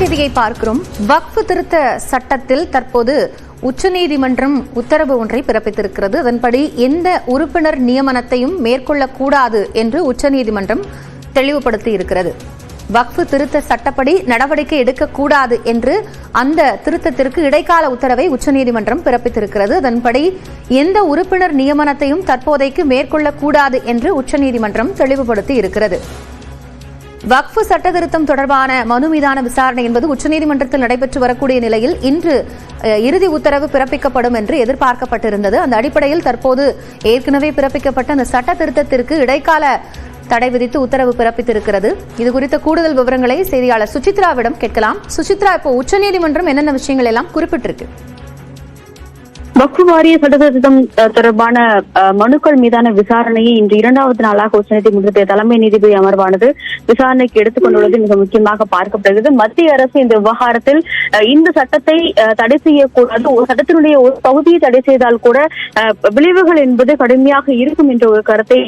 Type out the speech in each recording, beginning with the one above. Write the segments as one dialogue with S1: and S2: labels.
S1: செய்தியை பார்க்கிறோம். வக்ஃப் திருத்த சட்டத்தில் தற்போது உச்சநீதிமன்றம் உத்தரவு ஒன்றை பிறப்பித்திருக்கிறது. அதன்படி எந்த உறுப்பினர் நியமனத்தையும் மேற்கொள்ளக்கூடாது என்று உச்சநீதிமன்றம் தெளிவுபடுத்தி இருக்கிறது. வக்ஃப் திருத்த சட்டப்படி நடவடிக்கை எடுக்கக்கூடாது என்று அந்த திருத்தத்திற்கு இடைக்கால உத்தரவை உச்சநீதிமன்றம் பிறப்பித்திருக்கிறது. அதன்படி எந்த உறுப்பினர் நியமனத்தையும் தற்போதைக்கு மேற்கொள்ளக்கூடாது என்று உச்சநீதிமன்றம் தெளிவுபடுத்தி இருக்கிறது. வக்ஃப் சட்ட திருத்தம் தொடர்பான மனு மீதான விசாரணை என்பது உச்சநீதிமன்றத்தில் நடைபெற்று வரக்கூடிய நிலையில் இன்று இறுதி உத்தரவு பிறப்பிக்கப்படும் என்று எதிர்பார்க்கப்பட்டிருந்தது. அந்த அடிப்படையில் தற்போது ஏற்கனவே பிறப்பிக்கப்பட்ட அந்த சட்ட திருத்தத்திற்கு இடைக்கால தடை விதித்து உத்தரவு பிறப்பித்திருக்கிறது. இது குறித்த கூடுதல் விவரங்களை செய்தியாளர் சுசித்ராவிடம் கேட்கலாம். சுசித்ரா, இப்போ உச்சநீதிமன்றம் என்னென்ன விஷயங்கள் எல்லாம் குறிப்பிட்டிருக்கு?
S2: வக்ஃப் வாரிய சட்டத்திருத்தம் தொடர்பான மனுக்கள் மீதான விசாரணையை இன்று இரண்டாவது நாளாக உச்சநீதிமன்றத்திய தலைமை நீதிபதி அமர்வானது விசாரணைக்கு எடுத்துக் கொண்டுள்ளது மிக முக்கியமாக பார்க்கப்படுகிறது. மத்திய அரசு இந்த விவகாரத்தில் இந்த சட்டத்தை தடை செய்யக்கூடாது, ஒரு சட்டத்தினுடைய ஒரு பகுதியை தடை செய்தால் கூட விளைவுகள் என்பது கடுமையாக இருக்கும் என்ற ஒரு கருத்தை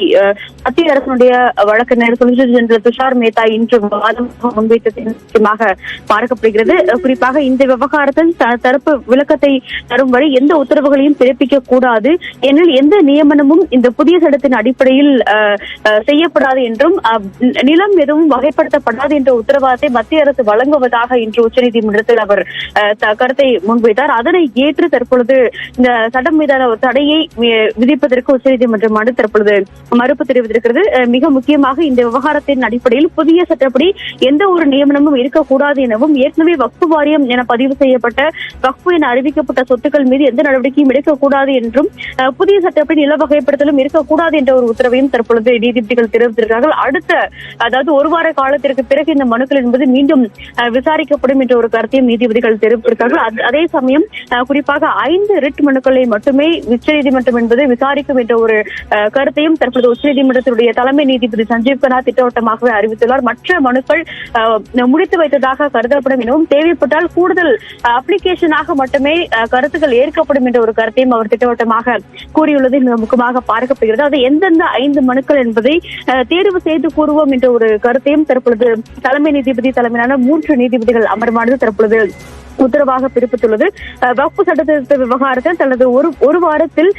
S2: மத்திய அரசினுடைய வழக்கறிஞர் சொலிசிட்டர் ஜெனரல் துஷார் மேத்தா இன்று வாதம் முன்வைத்தது முக்கியமாக பார்க்கப்படுகிறது. குறிப்பாக இந்த விவகாரத்தில் தரப்பு விளக்கத்தை தரும் வரை எந்த உத்தரவுகளையும் பிறப்பிக்க கூடாது, ஏனெனில் எந்த நியமனமும் இந்த புதிய சட்டத்தின் அடிப்படையில் செய்யப்படாது என்றும் நிலம் எதுவும் வகைப்படுத்தப்படாது என்ற உத்தரவாதத்தை மத்திய அரசு வழங்குவதாக இன்று உச்சநீதிமன்றத்தில் அவர் கருத்தை முன்வைத்தார். அதனை ஏற்று தற்பொழுது இந்த சட்டம் மீதான ஒரு தடையை விதிப்பதற்கு உச்சநீதிமன்றமானது தற்பொழுது மறுப்பு தெரிவித்திருக்கிறது. மிக முக்கியமாக இந்த விவகாரத்தின் அடிப்படையில் புதிய சட்டப்படி எந்த ஒரு நியமனமும் இருக்கக்கூடாது எனவும், ஏற்கனவே வக்ஃப் வாரியம் என பதிவு செய்யப்பட்ட வக்ஃப் என அறிவிக்கப்பட்ட சொத்துக்கள் மீது எந்த நடவடிக்கையும் எடுக்கக்கூடாது என்றும், புதிய சட்டப்படி நில வகைப்படுத்தலும் இருக்கக்கூடாது என்ற ஒரு உத்தரவையும் தற்பொழுது நீதிபதிகள் தெரிவித்திருக்கிறார்கள். அடுத்த அதாவது ஒரு வார காலத்திற்கு பிறகு இந்த மனுக்கள் என்பது மீண்டும் விசாரிக்கப்படும் என்ற ஒரு கருத்தையும் நீதிபதிகள் தெரிவித்திருக்கிறார்கள். அதே சமயம் குறிப்பாக 5 ரிட் மனுக்களை மட்டுமே உச்சநீதிமன்றம் என்பது விசாரிக்கும் என்ற ஒரு கருத்தையும் தற்பொழுது உச்சநீதிமன்றத்தினுடைய தலைமை நீதிபதி சஞ்சீவ் கன்னா திட்டவட்டமாகவே அறிவித்துள்ளார். மற்ற மனுக்கள் முடித்து வைத்ததாக கருதப்படும் எனவும், தேவைப்பட்டால் கூடுதல் அப்ளிகேஷனாக மட்டுமே கருத்துக்கள் ஏற்கப்படும் என்ற ஒரு கருத்தையும் அவர் திட்டவட்டமாக கூறியுள்ளது மிக முக்கியமாக பார்க்கப்படுகிறது. அது எந்தெந்த 5 மனுக்கள் என்பதை தேர்வு செய்து கூறுவோம் என்ற ஒரு கருத்தையும் தற்பொழுது தலைமை நீதிபதி தலைமையிலான 3 நீதிபதிகள் அமர்வானது தற்பொழுது உத்தரவாக பிறப்பித்துள்ளது. வக்ஃப் சட்டத்திருத்த விவகாரத்தில் தனது ஒரு வாரத்தில்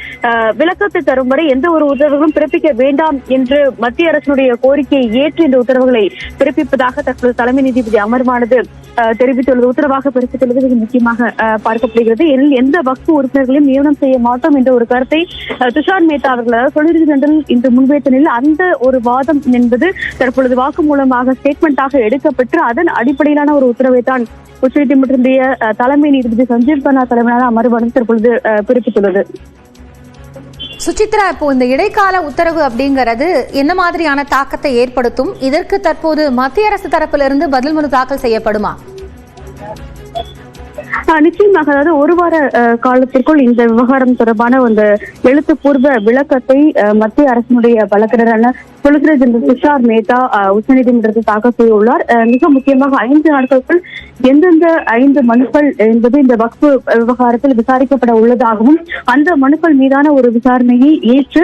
S2: விளக்கத்தை தரும் வரை எந்த ஒரு உத்தரவுகளும் பிறப்பிக்க வேண்டாம் என்று மத்திய அரசினுடைய கோரிக்கையை ஏற்று இந்த உத்தரவுகளை பிறப்பிப்பதாக தற்போது தலைமை நீதிபதி அமர்வானது தெரிவித்துள்ளது, உத்தரவாக பிறப்பித்துள்ளது மிக முக்கியமாக பார்க்கப்படுகிறது. எனில் எந்த வக்ஃப் உறுப்பினர்களையும் நியமனம் செய்ய மாட்டோம் என்ற ஒரு கருத்தை துஷார் மேத்தா அவர்கள், அதாவது சொலிசிட்டர் ஜெனரல் இன்று முன்வைத்த நிலையில் அந்த ஒரு வாதம் என்பது தற்பொழுது வாக்குமூலமாக ஸ்டேட்மெண்டாக எடுக்கப்பட்டு அதன் அடிப்படையிலான ஒரு உத்தரவை தான் உச்சநீதிமன்றத்தினுடைய தலைமை நீதிபதி சஞ்சீவ் கன்னா தலைமையிலான அமர்வானது தற்பொழுது பிறப்பித்துள்ளது.
S1: சுசித்ரா, இப்போ இந்த இடைக்கால உத்தரவு அப்படிங்கிறது என்ன மாதிரியான தாக்கத்தை ஏற்படுத்தும்? இதற்கு தற்போது மத்திய அரசு தரப்பிலிருந்து பதில் மனு தாக்கல் செய்யப்படுமா?
S2: நிச்சயமாக, அதாவது ஒரு வார காலத்திற்குள் இந்த விவகாரம் தொடர்பான அந்த எழுத்துப்பூர்வ விளக்கத்தை மத்திய அரசினுடைய வழக்கறிஞரான சொலிசிட்டர் ஜெனரல் துஷார் மேத்தா உச்சநீதிமன்றத்தில் தாக்கல் செய்துள்ளார். மிக முக்கியமாக 5 நாட்களுக்குள் எந்தெந்த 5 மனுக்கள் என்பது இந்த வக்ஃப் விவகாரத்தில் விசாரிக்கப்பட உள்ளதாகவும், அந்த மனுக்கள் மீதான ஒரு விசாரணையை ஏற்று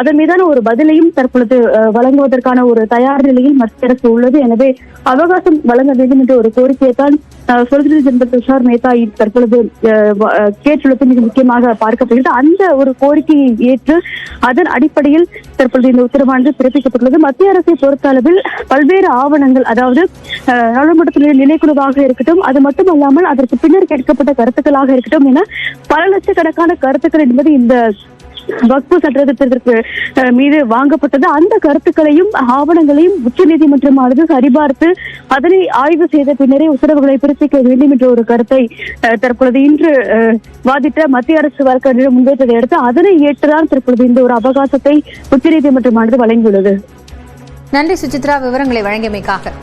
S2: அதன் மீதான ஒரு பதிலையும் தற்பொழுது வழங்குவதற்கான ஒரு தயார் நிலையில் மத்திய அரசு உள்ளது. எனவே அவகாசம் வழங்க வேண்டும் என்ற ஒரு கோரிக்கையை தான் சொலிசிட்டர் ஜெனரல் துஷார் மேத்தா தற்பொழுது கேட்டுள்ளது மிக முக்கியமாக பார்க்கப்படுகிறது. அந்த ஒரு கோரிக்கையை ஏற்று அதன் அடிப்படையில் தற்பொழுது இந்த உத்தரவானது பிறப்பிக்கப்பட்டுள்ளது. மத்திய அரசை பொறுத்த அளவில் பல்வேறு ஆவணங்கள், அதாவது நாடாளுமன்றத்தினுடைய நிலைக்குழுவாக இருக்கட்டும், அது மட்டுமல்லாமல் அதற்கு பின்னர் கேட்கப்பட்ட கருத்துக்களாக இருக்கட்டும் என பல லட்சக்கணக்கான கருத்துக்கள் என்பது இந்த வக்ஃப் சட்டத்திற்கு மீது வாங்கப்பட்டது. அந்த கருத்துக்களையும் ஆவணங்களையும் உச்சநீதிமன்றமானது சரிபார்த்து அதனை ஆய்வு செய்த பின்னரே உத்தரவுகளை பிறப்பிக்க வேண்டும் என்ற ஒரு கருத்தை தற்பொழுது இன்று வாதிட்ட மத்திய அரசு வழக்கறிஞர் முன்வைத்ததை அடுத்து அதனை ஏற்றுதான் தற்பொழுது இந்த ஒரு அவகாசத்தை உச்சநீதிமன்றமானது வழங்கியுள்ளது.
S1: நன்றி சுசித்ரா, விவரங்களை வழங்கியமைக்காக.